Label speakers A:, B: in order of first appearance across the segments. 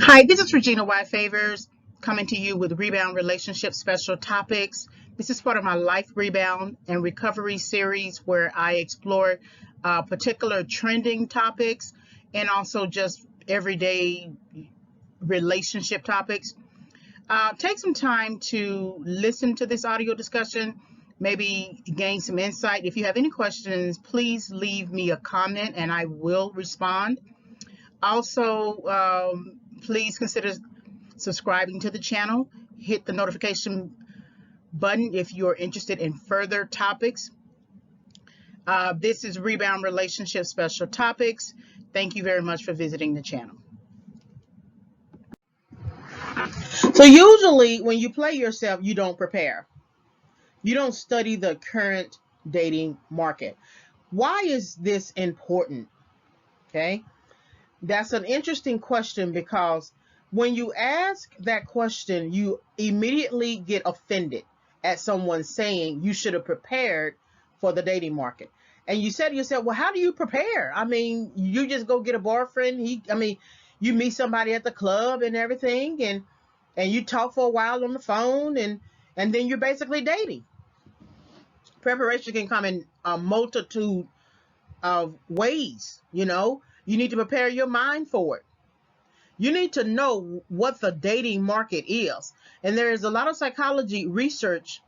A: Hi, this is Regina White Favors coming to you with Rebound Relationship Special Topics. This is part of my Life Rebound and Recovery series where I explore particular trending topics and also just everyday relationship topics. Take some time to listen to this audio discussion, maybe gain some insight. If you have any questions, please leave me a comment and I will respond. Also, please consider subscribing to the channel. Hit the notification button if you're interested in further topics. This is Rebound Relationship Special Topics. Thank you very much for visiting the channel. So usually when you play yourself, you don't prepare. You don't study the current dating market. Why is this important? Okay. That's an interesting question because when you ask that question, you immediately get offended at someone saying you should have prepared for the dating market. And you said to yourself, well, how do you prepare? I mean, you just go get a boyfriend. You meet somebody at the club and everything, and you talk for a while on the phone, and then you're basically dating. Preparation can come in a multitude of ways, You need to prepare your mind for it. You need to know what the dating market is. And there is a lot of psychology research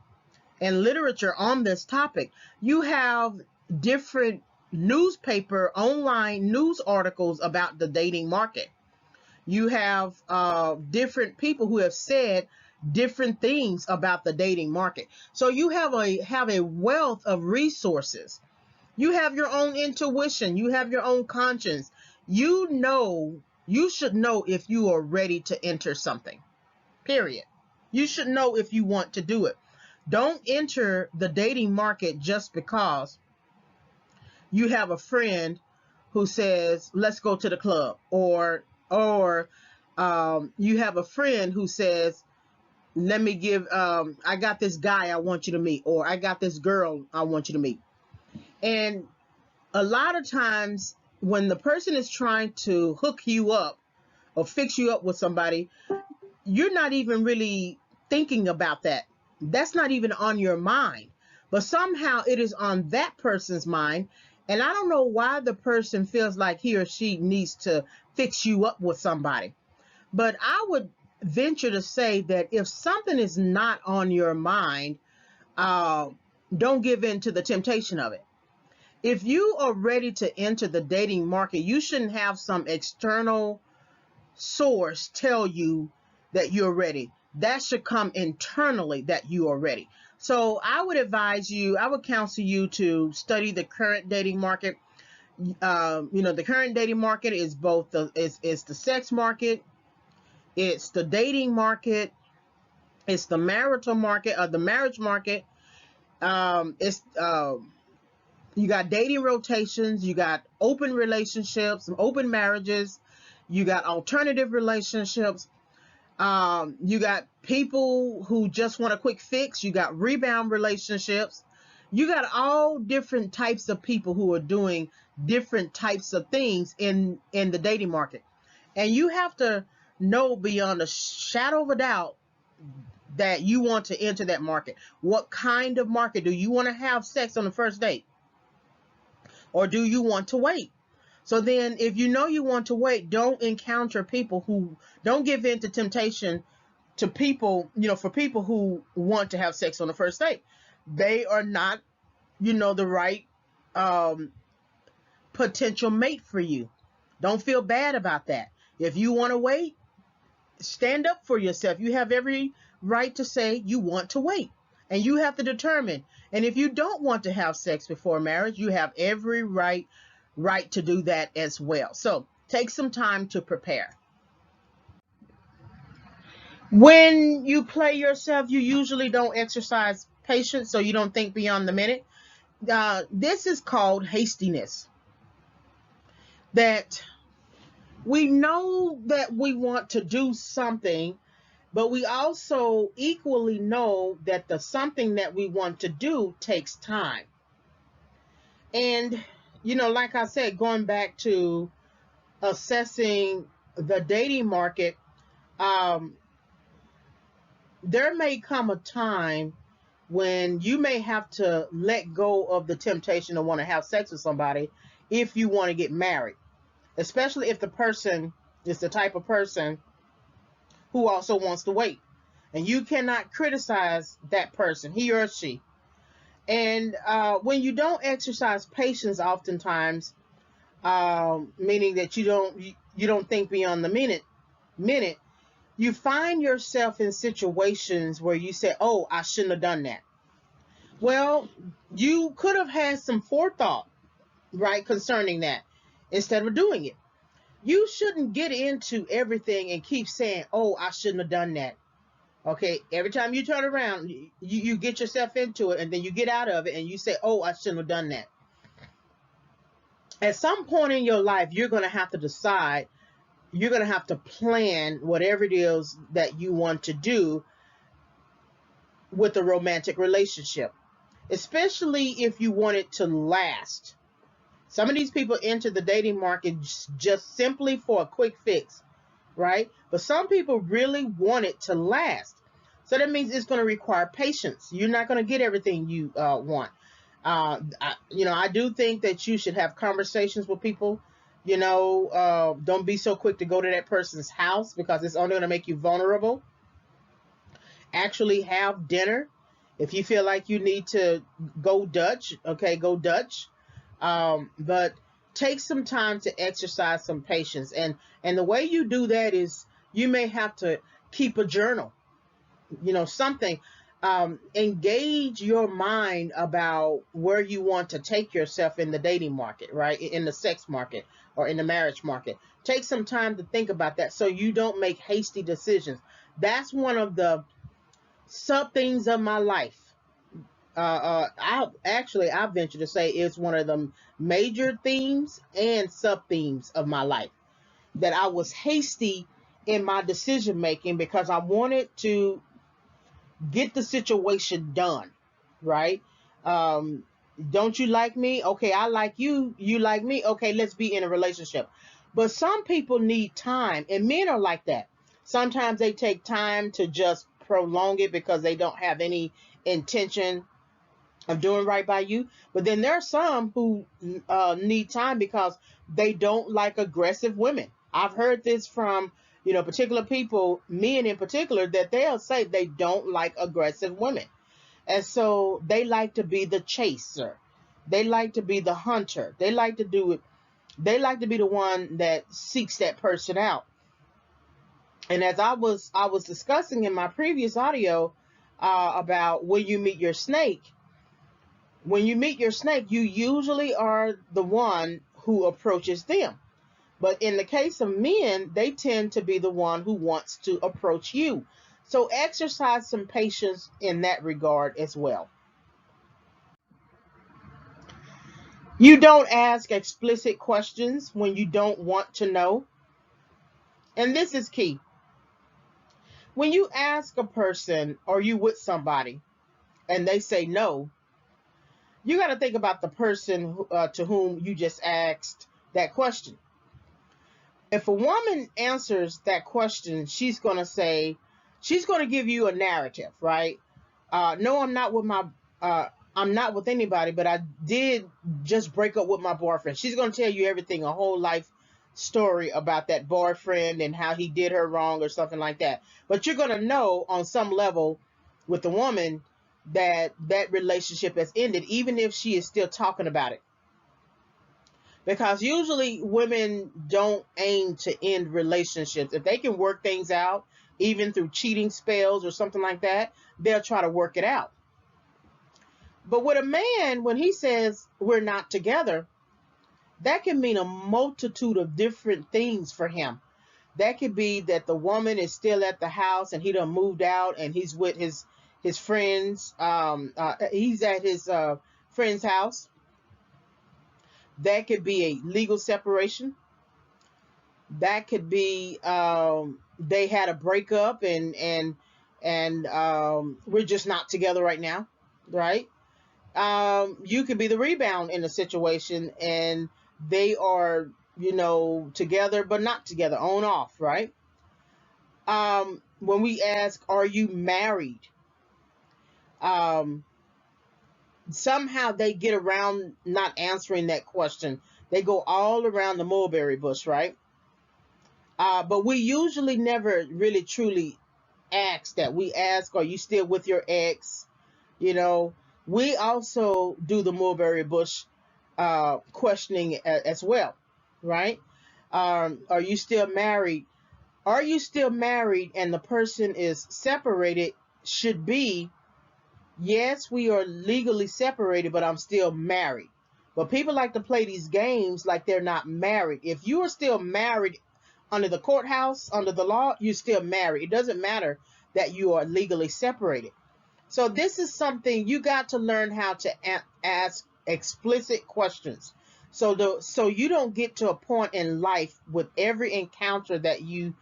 A: and literature on this topic. You have different newspaper, online news articles about the dating market. You have different people who have said different things about the dating market. So you have a wealth of resources. You have your own intuition. You have your own conscience. You should know if you are ready to enter something, period. You should know if you want to do it. Don't enter the dating market just because you have a friend who says, let's go to the club, or you have a friend who says, I got this guy I want you to meet, or I got this girl I want you to meet. And a lot of times when the person is trying to hook you up or fix you up with somebody, you're not even really thinking about that. That's not even on your mind. But somehow it is on that person's mind. And I don't know why the person feels like he or she needs to fix you up with somebody. But I would venture to say that if something is not on your mind, don't give in to the temptation of it. If you are ready to enter the dating market, you shouldn't have some external source tell you that you're ready. That should come internally that you are ready. So I would counsel you to study the current dating market. The current dating market is both it's the sex market, it's the dating market, it's the marital market or the marriage market. You got dating rotations, you got open relationships, open marriages, you got alternative relationships, you got people who just want a quick fix, you got rebound relationships, you got all different types of people who are doing different types of things in the dating market. And you have to know beyond a shadow of a doubt that you want to enter that market. What kind of market? Do you want to have sex on the first date? Or do you want to wait? So then if you know you want to wait, don't encounter people who don't give in to temptation to people, for people who want to have sex on the first date. They are not, the right potential mate for you. Don't feel bad about that. If you want to wait, stand up for yourself. You have every right to say you want to wait. And you have to determine. And if you don't want to have sex before marriage, you have every right to do that as well. So take some time to prepare. When you play yourself, you usually don't exercise patience, so you don't think beyond the minute. This is called hastiness. That we know that we want to do something, but we also equally know that the something that we want to do takes time. And, like I said, going back to assessing the dating market, um, there may come a time when you may have to let go of the temptation to want to have sex with somebody if you want to get married, especially if the person is the type of person who also wants to wait. And you cannot criticize that person, he or she. And when you don't exercise patience, oftentimes, meaning that you don't think beyond the minute, you find yourself in situations where you say, "Oh, I shouldn't have done that." Well, you could have had some forethought, right, concerning that instead of doing it. You shouldn't get into everything and keep saying, "Oh, I shouldn't have done that." Okay, every time you turn around, you get yourself into it, and then you get out of it and you say, "Oh, I shouldn't have done that." At some point in your life, you're going to have to decide, you're going to have to plan whatever it is that you want to do with a romantic relationship, especially if you want it to last. Some of these people enter the dating market just simply for a quick fix, right? But some people really want it to last. So that means it's going to require patience. You're not going to get everything you want. I do think that you should have conversations with people. Don't be so quick to go to that person's house because it's only going to make you vulnerable. Actually have dinner. If you feel like you need to go Dutch, okay, go Dutch. But take some time to exercise some patience. And the way you do that is you may have to keep a journal, something. Engage your mind about where you want to take yourself in the dating market, right? In the sex market or in the marriage market. Take some time to think about that so you don't make hasty decisions. That's one of the sub things of my life. I venture to say it's one of the major themes and sub themes of my life, that I was hasty in my decision making because I wanted to get the situation done, right? Um, don't you like me? Okay, I like you. You like me? Okay, let's be in a relationship. But some people need time, and men are like that. Sometimes they take time to just prolong it because they don't have any intention of doing right by you. But then there are some who need time because they don't like aggressive women. I've heard this from particular people, men in particular, that they'll say they don't like aggressive women, and so they like to be the chaser. They like to be the hunter. They like to do it. They like to be the one that seeks that person out. And as I was discussing in my previous audio about when you meet your snake, you usually are the one who approaches them. But in the case of men, they tend to be the one who wants to approach you. So exercise some patience in that regard as well. You don't ask explicit questions when you don't want to know. And this is key. When you ask a person or you with somebody and they say no, you got to think about the person to whom you just asked that question. If a woman answers that question, she's going to give you a narrative, right? No, I'm not with anybody, but I did just break up with my boyfriend. She's going to tell you everything, a whole life story about that boyfriend and how he did her wrong or something like that. But you're going to know on some level with the woman that that relationship has ended, even if she is still talking about it. Because usually women don't aim to end relationships. If they can work things out, even through cheating spells or something like that, they'll try to work it out. But with a man, when he says we're not together, that can mean a multitude of different things for him. That could be that the woman is still at the house and he done moved out and he's with his friends. He's at his friend's house. That could be a legal separation. That could be they had a breakup and we're just not together right now, right? You could be the rebound in a situation and they are together but not together, on off, right? When we ask, are you married? Um, Somehow they get around not answering that question. They go all around the mulberry bush, right? But we usually never really truly ask that. We ask, are you still with your ex? You know, we also do the mulberry bush questioning as well, right? Are you still married? Are you still married and the person is separated? Should be, yes, we are legally separated, but I'm still married. But people like to play these games like they're not married. If you are still married under the courthouse, under the law, you're still married. It doesn't matter that you are legally separated. So this is something you got to learn how to ask explicit questions. So you don't get to a point in life with every encounter that you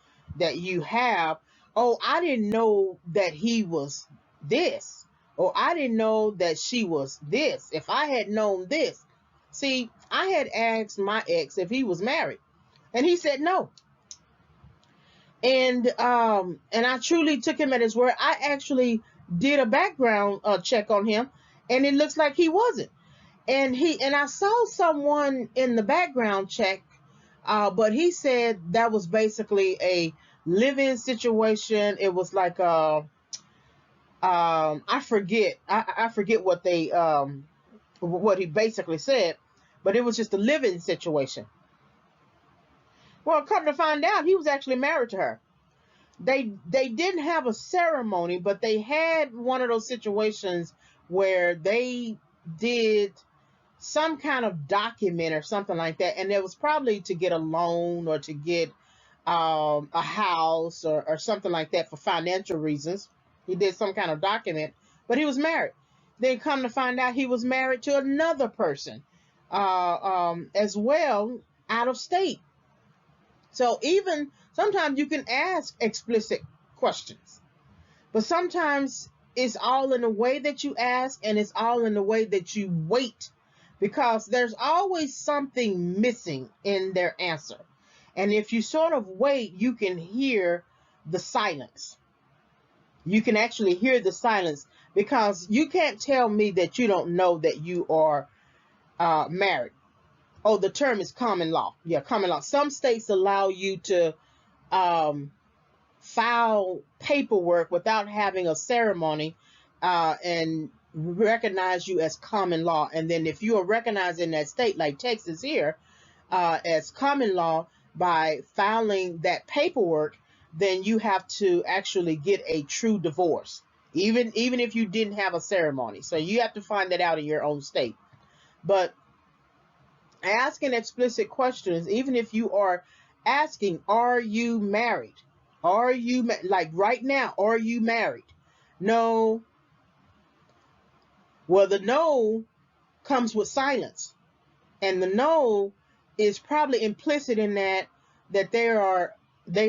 A: have, oh, I didn't know that he was this, or I didn't know that she was this. If I had known this. See, I had asked my ex if he was married, and he said no. And I truly took him at his word. I actually did a background check on him, and it looks like he wasn't. And I saw someone in the background check, but he said that was basically a live-in situation. It was like I forget what they what he basically said, but it was just a live-in situation. Well, come to find out, he was actually married to her. They didn't have a ceremony, but they had one of those situations where they did some kind of document or something like that, and it was probably to get a loan or to get a house or something like that for financial reasons. He did some kind of document, but he was married. Then come to find out he was married to another person as well, out of state. So even sometimes you can ask explicit questions, but sometimes it's all in the way that you ask, and it's all in the way that you wait, because there's always something missing in their answer. And if you sort of wait, you can hear the silence. You can actually hear the silence, because you can't tell me that you don't know that you are married. Oh, the term is common law. Yeah, common law. Some states allow you to file paperwork without having a ceremony and recognize you as common law. And then if you are recognized in that state, like Texas here, as common law by filing that paperwork, then you have to actually get a true divorce, even if you didn't have a ceremony. So you have to find that out in your own state. But asking explicit questions, even if you are asking, are you married? Are you like right now, are you married? No. Well, the no comes with silence. And the no is probably implicit in that they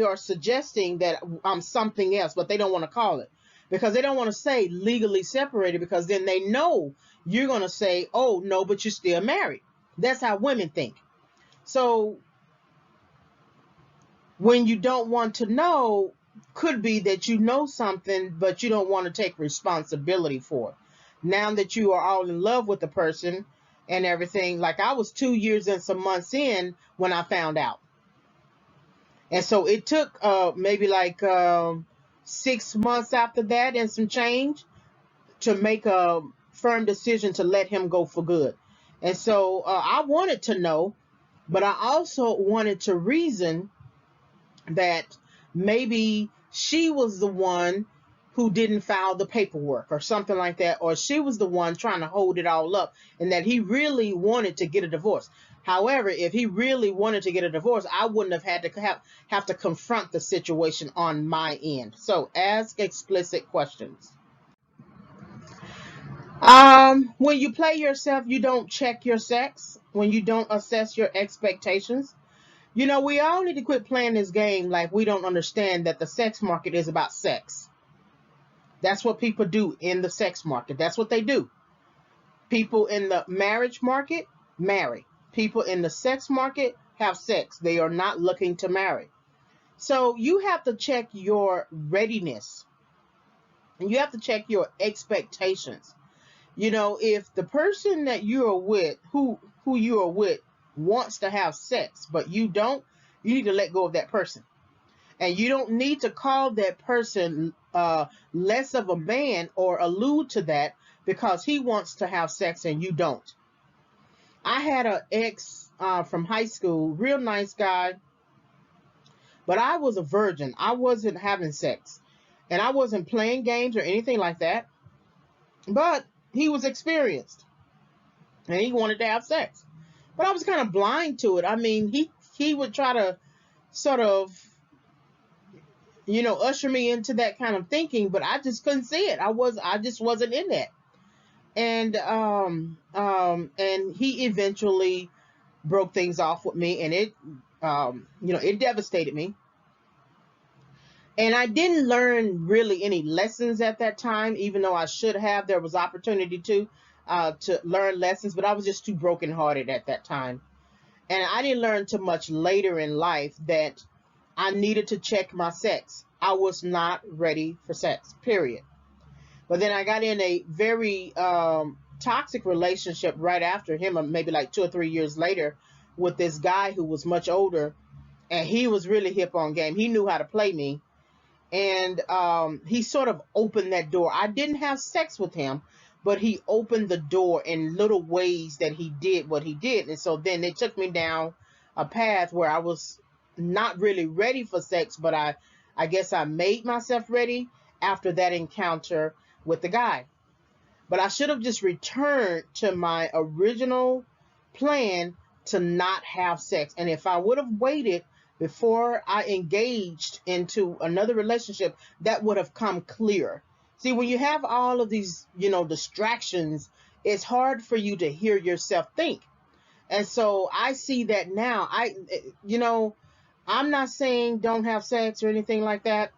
A: are suggesting that I'm something else, but they don't want to call it, because they don't want to say legally separated, because then they know you're going to say, oh no, but you're still married. That's how women think. So when you don't want to know, could be that you know something, but you don't want to take responsibility for it. Now that you are all in love with the person and everything, like I was 2 years and some months in when I found out. And so it took maybe like 6 months after that and some change to make a firm decision to let him go for good. And so I wanted to know, but I also wanted to reason that maybe she was the one who didn't file the paperwork or something like that, or she was the one trying to hold it all up, and that he really wanted to get a divorce. However, if he really wanted to get a divorce, I wouldn't have had to have to confront the situation on my end. So ask explicit questions. When you play yourself, you don't check your sex. When you don't assess your expectations, we all need to quit playing this game like we don't understand that the sex market is about sex. That's what people do in the sex market. That's what they do. People in the marriage market marry. People in the sex market have sex. They are not looking to marry. So you have to check your readiness, and you have to check your expectations. If the person that you are with, who you are with, wants to have sex, but you don't, you need to let go of that person. And you don't need to call that person less of a man or allude to that because he wants to have sex and you don't. I had an ex from high school, real nice guy, but I was a virgin. I wasn't having sex, and I wasn't playing games or anything like that. But he was experienced, and he wanted to have sex. But I was kind of blind to it. I mean, he would try to sort of usher me into that kind of thinking, but I just couldn't see it. I just wasn't in that. And he eventually broke things off with me, and it devastated me. And I didn't learn really any lessons at that time, even though I should have. There was opportunity to learn lessons, but I was just too brokenhearted at that time. And I didn't learn too much later in life that I needed to check my sex. I was not ready for sex, period. But then I got in a very toxic relationship right after him, maybe like 2 or 3 years later, with this guy who was much older, and he was really hip on game. He knew how to play me, and he sort of opened that door. I didn't have sex with him, but he opened the door in little ways that he did what he did. And so then it took me down a path where I was not really ready for sex, but I guess I made myself ready after that encounter with the guy. But I should have just returned to my original plan to not have sex. And if I would have waited before I engaged into another relationship, that would have come clear. See, when you have all of these, distractions, it's hard for you to hear yourself think. And so I see that now. I'm not saying don't have sex or anything like that,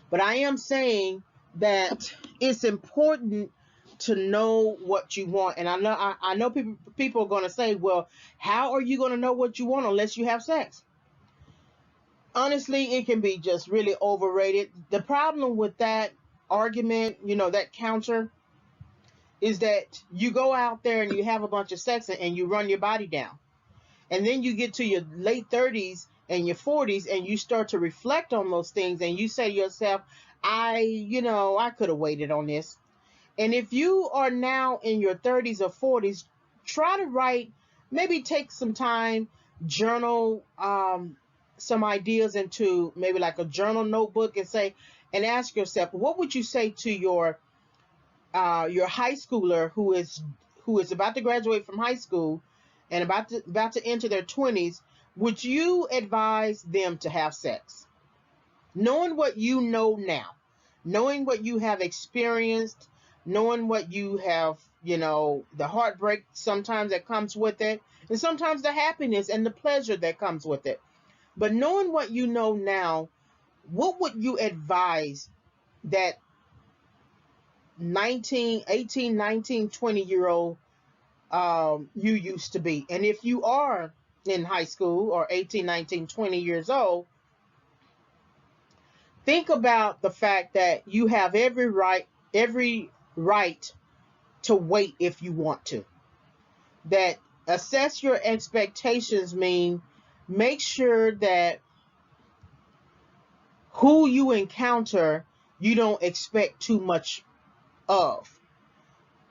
A: but I am saying that it's important to know what you want. And I know people are going to say, well, how are you going to know what you want unless you have sex? Honestly, it can be just really overrated. The problem with that argument, that counter, is that you go out there and you have a bunch of sex and you run your body down. And then you get to your late 30s and your 40s and you start to reflect on those things and you say to yourself, I could have waited on this. And if you are now in your 30s or 40s, try to write, maybe take some time, journal some ideas into maybe like a journal notebook and ask yourself, what would you say to your high schooler who is about to graduate from high school and about to enter their 20s? Would you advise them to have sex? Knowing what you know now, knowing what you have experienced, knowing what you have, the heartbreak sometimes that comes with it, and sometimes the happiness and the pleasure that comes with it. But knowing what you know now, what would you advise that 19, 18, 19, 20-year-old you used to be? And if you are in high school or 18, 19, 20 years old, think about the fact that you have every right to wait if you want to. That assess your expectations mean make sure that who you encounter, you don't expect too much of,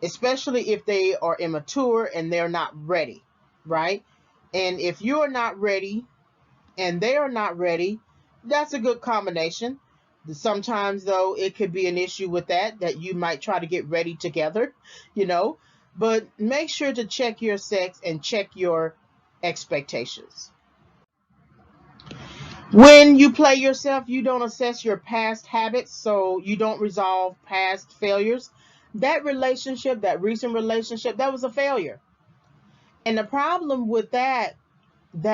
A: especially if they are immature and they're not ready, right? And if you're not ready and they are not ready, that's a good combination. Sometimes, though, it could be an issue with that you might try to get ready together, but make sure to check your sex and check your expectations. When you play yourself, you don't assess your past habits, so you don't resolve past failures. That relationship, that recent relationship, that was a failure. And the problem with that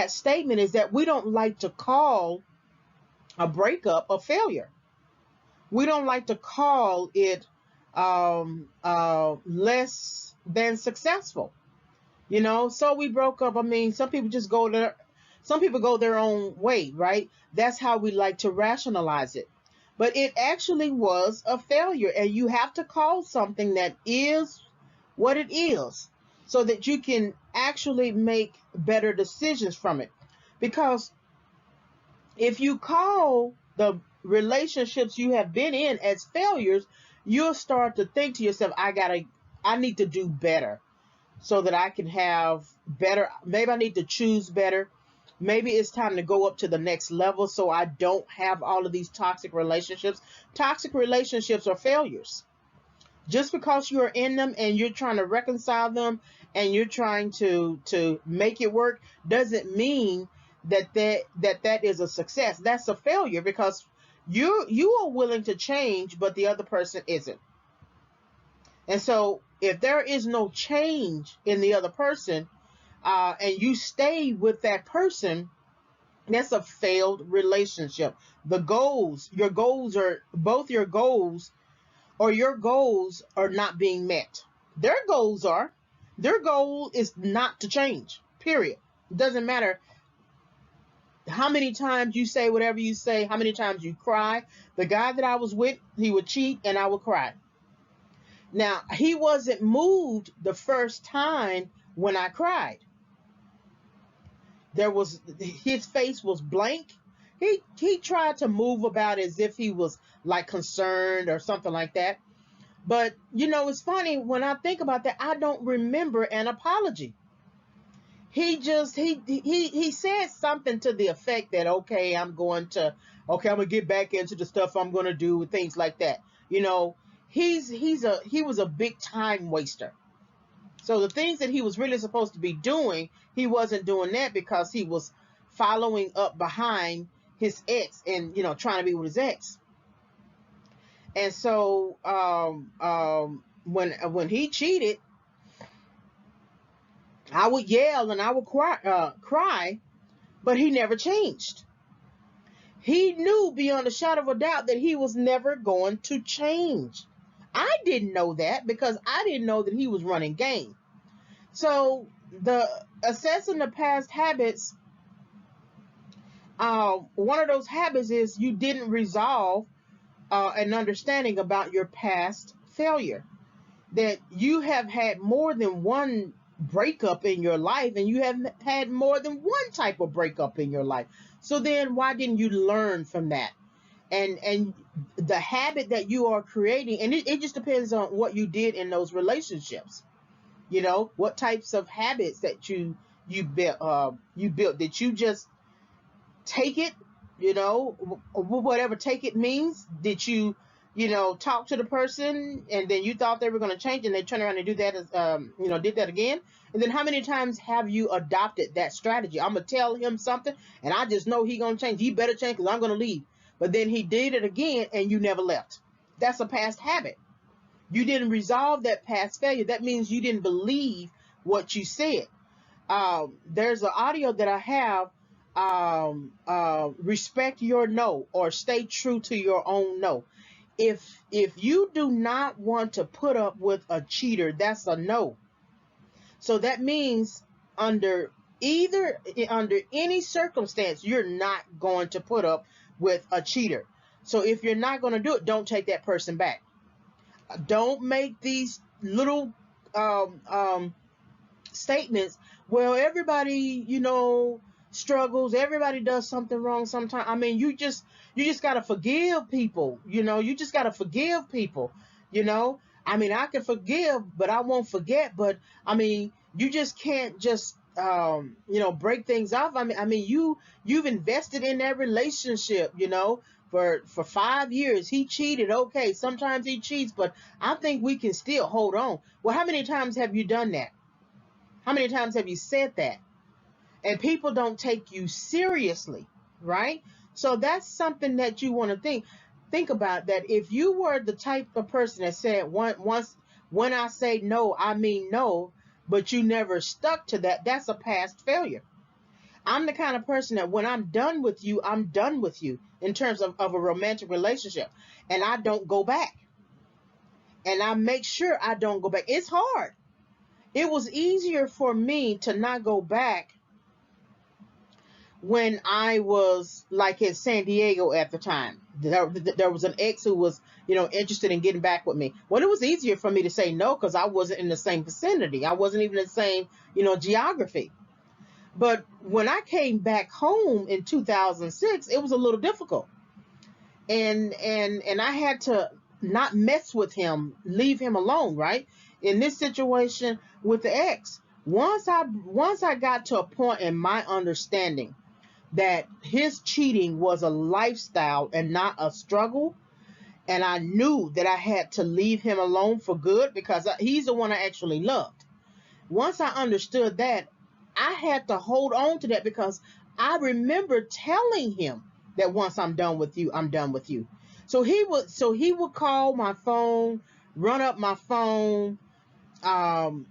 A: statement is that we don't like to call a breakup a failure. We don't like to call it less than successful. So we broke up. I mean, some people just go there. Some people go their own way, right? That's how we like to rationalize it. But it actually was a failure, and you have to call something that is what it is so that you can actually make better decisions from it. Because if you call the relationships you have been in as failures, you'll start to think to yourself, I need to do better so that I can have better. Maybe I need to choose better. Maybe it's time to go up to the next level so I don't have all of these toxic relationships. Toxic relationships are failures. Just because you're in them and you're trying to reconcile them and you're trying to make it work doesn't mean that is a success. That's a failure because you are willing to change, but the other person isn't. And so if there is no change in the other person, and you stay with that person, that's a failed relationship. Your goals are both your goals or your goals are not being met. Their goals are, their goal is not to change, period. It doesn't matter how many times you say whatever you say, how many times you cry. The guy that I was with, he would cheat and I would cry. Now, he wasn't moved the first time when I cried. His face was blank. He tried to move about as if he was like concerned or something like that. But it's funny when I think about that, I don't remember an apology. He said something to the effect that I'm gonna get back into the stuff I'm gonna do with things like that. He was a big time waster. So the things that he was really supposed to be doing, he wasn't doing that because he was following up behind his ex and trying to be with his ex. And so when he cheated, I would yell and I would cry, but he never changed. He knew beyond a shadow of a doubt that he was never going to change. I didn't know that because I didn't know that he was running game. So the assessing the past habits, one of those habits is you didn't resolve an understanding about your past failure. That you have had more than one breakup in your life and you have had more than one type of breakup in your life. So then why didn't you learn from that? And the habit that you are creating, and it just depends on what you did in those relationships. What types of habits that you built. Did you just take it, whatever take it means? Did you talk to the person and then you thought they were going to change and they turn around and do that did that again? And then how many times have you adopted that strategy? I'm going to tell him something and I just know he going to change. He better change because I'm going to leave. But then he did it again and you never left. That's a past habit. You didn't resolve that past failure. That means you didn't believe what you said. There's an audio that I have, respect your no or stay true to your own no. If you do not want to put up with a cheater, that's a no. So that means under any circumstance, you're not going to put up with a cheater. So if you're not going to do it, don't take that person back. Don't make these little statements. Well, everybody, struggles. Everybody does something wrong sometimes. I mean, you just gotta forgive people. You just gotta forgive people. I mean, I can forgive, but I won't forget. But I mean, you just can't just break things off. I mean, you've invested in that relationship. For 5 years. He cheated. Okay, sometimes he cheats, but I think we can still hold on. Well, how many times have you done that? How many times have you said that? And people don't take you seriously, right? So that's something that you want to think about, that if you were the type of person that said once, when I say no, I mean no, but you never stuck to that, that's a past failure. I'm the kind of person that when I'm done with you, I'm done with you in terms of a romantic relationship. And I don't go back. And I make sure I don't go back. It's hard. It was easier for me to not go back when I was like in San Diego at the time. There was an ex who was, interested in getting back with me. Well, it was easier for me to say no because I wasn't in the same vicinity. I wasn't even in the same, geography. But when I came back home in 2006, it was a little difficult. And I had to not mess with him, leave him alone, right? In this situation with the ex, once I got to a point in my understanding that his cheating was a lifestyle and not a struggle, and I knew that I had to leave him alone for good because he's the one I actually loved. Once I understood that, I had to hold on to that because I remember telling him that once I'm done with you, I'm done with you. So he would call my phone, run up my phone,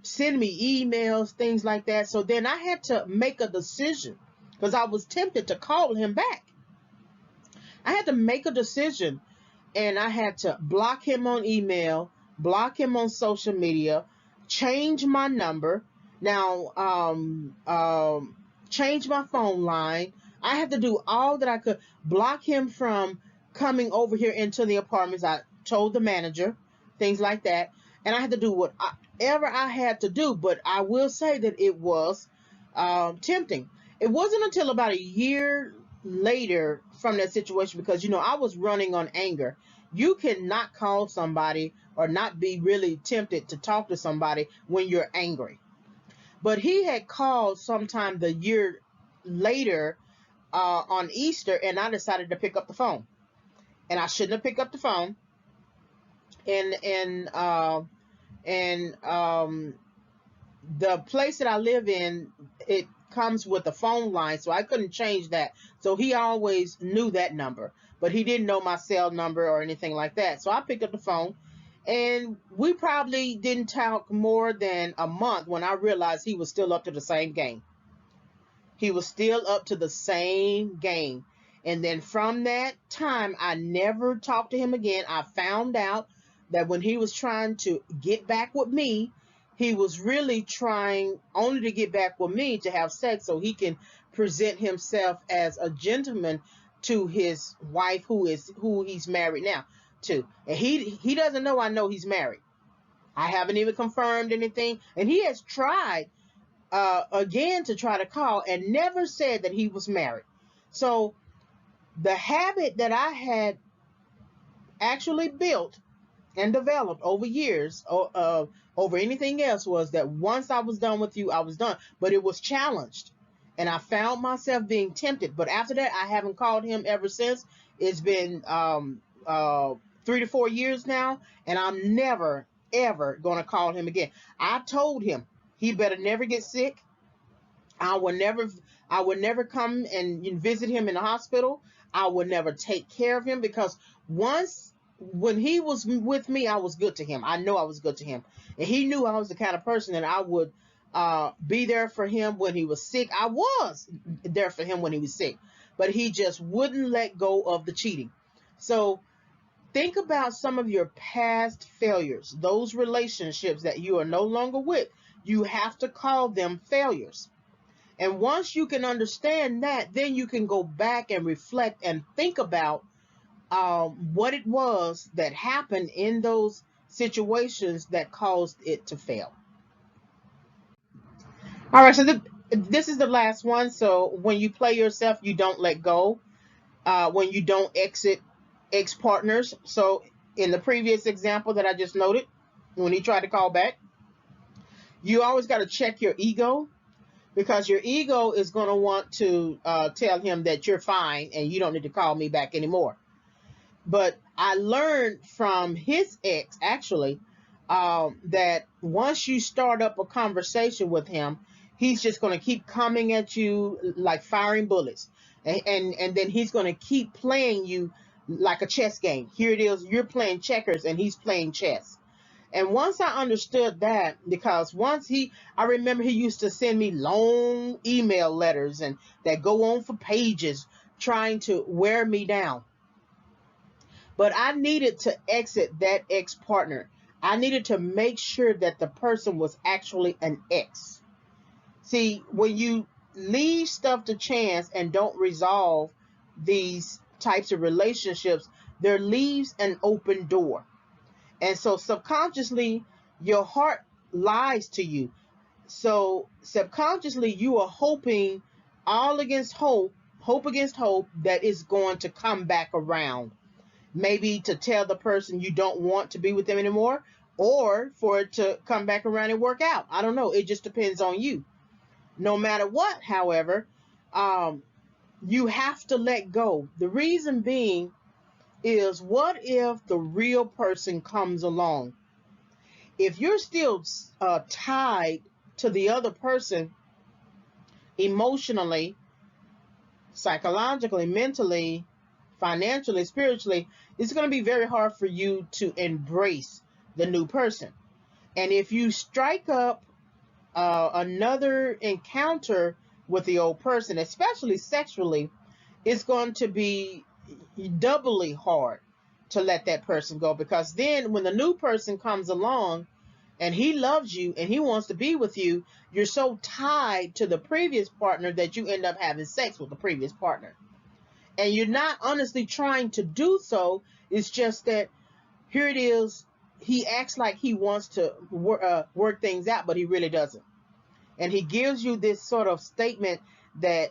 A: send me emails, things like that. So then I had to make a decision because I was tempted to call him back. I had to make a decision, and I had to block him on email, block him on social media, change my number. Now, change my phone line. I had to do all that I could. Block him from coming over here into the apartments. I told the manager, things like that. And I had to do whatever I had to do. But I will say that it was tempting. It wasn't until about a year later from that situation because, I was running on anger. You cannot call somebody or not be really tempted to talk to somebody when you're angry. But he had called sometime the year later on Easter, and I decided to pick up the phone. And I shouldn't have picked up the phone. And the place that I live in, it comes with a phone line, so I couldn't change that. So he always knew that number, but he didn't know my cell number or anything like that. So I picked up the phone, and we probably didn't talk more than a month when I realized he was still up to the same game. He was still up to the same game. And then from that time, I never talked to him again. I found out that when he was trying to get back with me, he was really trying only to get back with me to have sex so he can present himself as a gentleman to his wife who he's married now to. And he doesn't know he's married. I haven't even confirmed anything. And he has tried again to try to call and never said that he was married. So the habit that I had actually built and developed over years over anything else was that once I was done with you, I was done. But it was challenged. And I found myself being tempted. But after that, I haven't called him ever since. It's been 3 to 4 years now. And I'm never, ever going to call him again. I told him he better never get sick. I would never come and visit him in the hospital. I would never take care of him because when he was with me, I was good to him. I know I was good to him. And he knew I was the kind of person that I would be there for him when he was sick. I was there for him when he was sick, but he just wouldn't let go of the cheating. So think about some of your past failures, those relationships that you are no longer with. You have to call them failures. And once you can understand that, then you can go back and reflect and think about what it was that happened in those situations that caused it to fail. All right, so this is the last one. So when you play yourself, you don't let go. When you don't exit ex partners. So in the previous example that I just noted, when he tried to call back, you always got to check your ego because your ego is going to want to tell him that you're fine and you don't need to call me back anymore. But I learned from his ex, actually, that once you start up a conversation with him, he's just going to keep coming at you like firing bullets. And then he's going to keep playing you like a chess game. Here it is, you're playing checkers and he's playing chess. And once I understood that, because I remember he used to send me long email letters and that go on for pages trying to wear me down. But I needed to exit that ex-partner. I needed to make sure that the person was actually an ex. See, when you leave stuff to chance and don't resolve these types of relationships, there leaves an open door. And so subconsciously, your heart lies to you. So subconsciously, you are hoping all against hope, hope against hope, that it's going to come back around. Maybe to tell the person you don't want to be with them anymore, or for it to come back around and work out. I don't know. It just depends on you. No matter what, however, you have to let go. The reason being is, what if the real person comes along? If you're still tied to the other person emotionally, psychologically, mentally, financially, spiritually, it's going to be very hard for you to embrace the new person. And if you strike up another encounter with the old person, especially sexually, it's going to be doubly hard to let that person go, because then when the new person comes along and he loves you and he wants to be with you, you're so tied to the previous partner that you end up having sex with the previous partner. And you're not honestly trying to do so. It's just that here it is. He acts like he wants to work things out, but he really doesn't. And he gives you this sort of statement that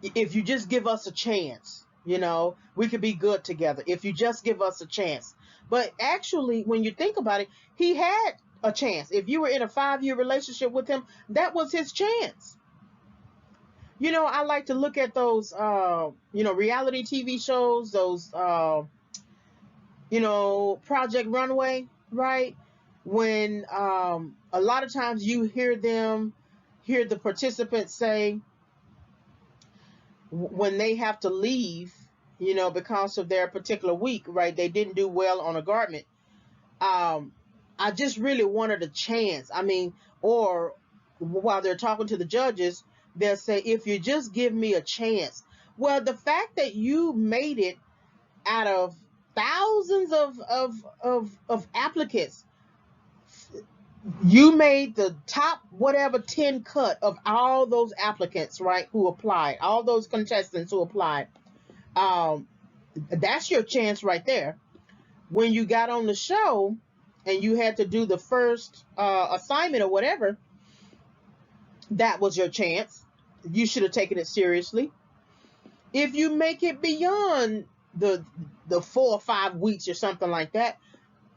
A: if you just give us a chance, we could be good together. If you just give us a chance. But actually, when you think about it, he had a chance. If you were in a 5-year relationship with him, that was his chance. I like to look at those, reality TV shows, those, Project Runway, right? When a lot of times you hear the participants say, when they have to leave, because of their particular week, right? They didn't do well on a garment. I just really wanted a chance. Or while they're talking to the judges, they'll say, if you just give me a chance. Well, the fact that you made it out of thousands of applicants, you made the top 10 cut of all those applicants, right, who applied, all those contestants who applied. That's your chance right there. When you got on the show and you had to do the first assignment or whatever, that was your chance. You should have taken it seriously. If you make it beyond the 4 or 5 weeks or something like that,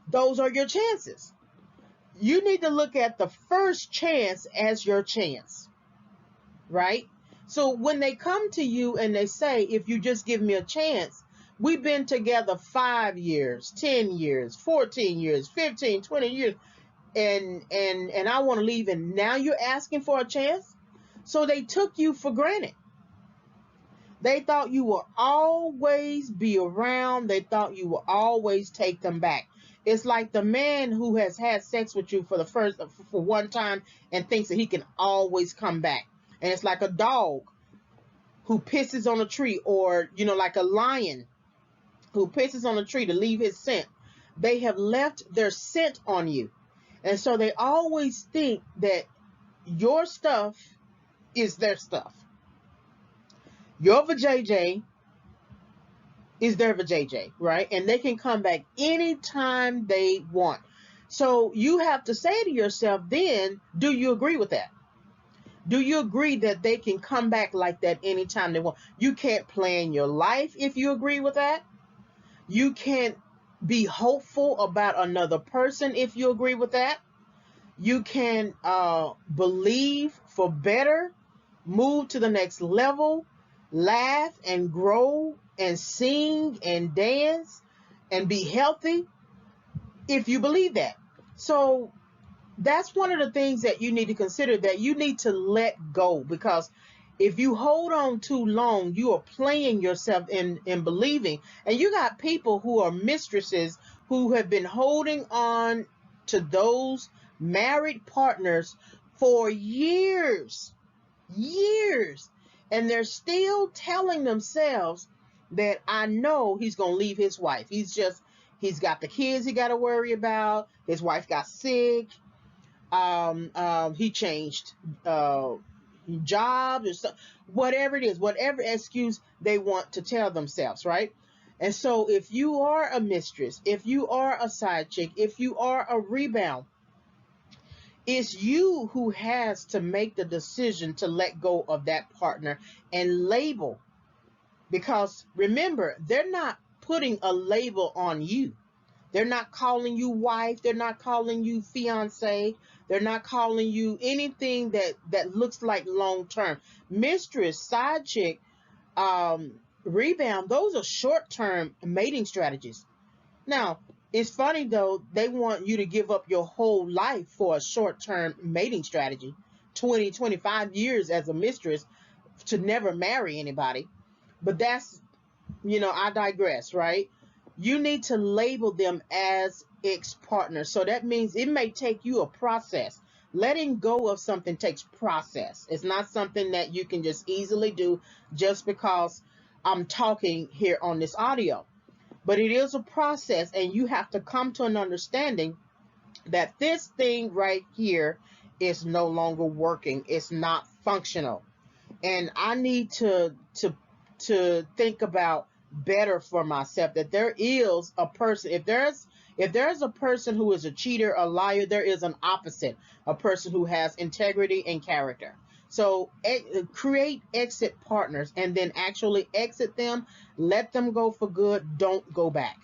A: those are your chances. You need to look at the first chance as your chance, right? So when they come to you and they say, if you just give me a chance, we've been together 5 years, 10 years, 14 years, 15, 20 years, and I want to leave, and now you're asking for a chance? So they took you for granted. They thought you will always be around. They thought you will always take them back. It's like the man who has had sex with you for one time and thinks that he can always come back. And it's like a dog who pisses on a tree, or, like a lion who pisses on a tree to leave his scent. They have left their scent on you. And so they always think that your stuff is their stuff. Your vajayjay is their vajayjay, right? And they can come back anytime they want. So you have to say to yourself then, do you agree with that? Do you agree that they can come back like that anytime they want? You can't plan your life if you agree with that. You can't be hopeful about another person if you agree with that. You can believe for better, move to the next level, laugh and grow and sing and dance and be healthy if you believe that. So that's one of the things that you need to consider, that you need to let go, because if you hold on too long, you are playing yourself in believing. And you got people who are mistresses who have been holding on to those married partners for years, and they're still telling themselves that, I know he's going to leave his wife. He's got the kids he got to worry about. His wife got sick. He changed jobs or whatever it is, whatever excuse they want to tell themselves, right? And so if you are a mistress, if you are a side chick, if you are a rebound, it's you who has to make the decision to let go of that partner and label. Because remember, they're not putting a label on you. They're not calling you wife. They're not calling you fiance. They're not calling you anything that looks like long term. Mistress, side chick, rebound, those are short term mating strategies. Now, it's funny though, they want you to give up your whole life for a short term mating strategy, 20, 25 years as a mistress to never marry anybody. But that's, I digress, right? You need to label them as ex-partners. So that means it may take you a process. Letting go of something takes process. It's not something that you can just easily do just because I'm talking here on this audio. But it is a process, and you have to come to an understanding that this thing right here is no longer working. It's not functional. And I need to think about better for myself, that there is a person, if there's a person who is a cheater, a liar, there is an opposite, a person who has integrity and character. So create exit partners and then actually exit them. Let them go for good. Don't go back.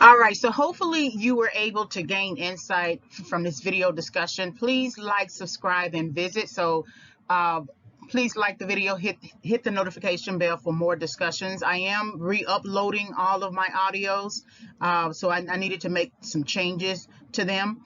A: All right, so hopefully you were able to gain insight from this video discussion. Please like, subscribe, and visit. So uh, please like the video, hit the notification bell for more discussions. I am re-uploading all of my audios, so I needed to make some changes to them.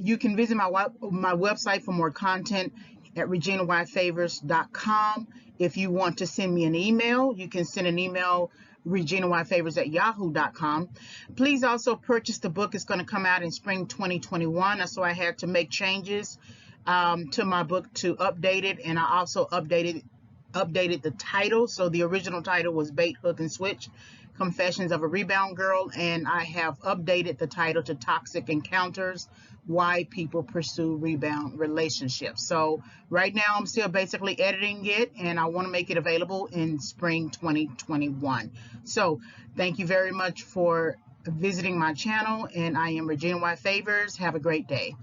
A: You can visit my website for more content at reginayfavors.com. If you want to send me an email, you can send an email reginayfavors@yahoo.com. Please also purchase the book. It's going to come out in spring 2021. So I had to make changes to my book to update it, and I also updated the title. So the original title was Bait, Hook, and Switch: Confessions of a Rebound Girl, and I have updated the title to Toxic Encounters: Why People Pursue Rebound Relationships. So right now I'm still basically editing it, and I want to make it available in spring 2021. So thank you very much for visiting my channel, and I am Regina Y. Favors. Have a great day.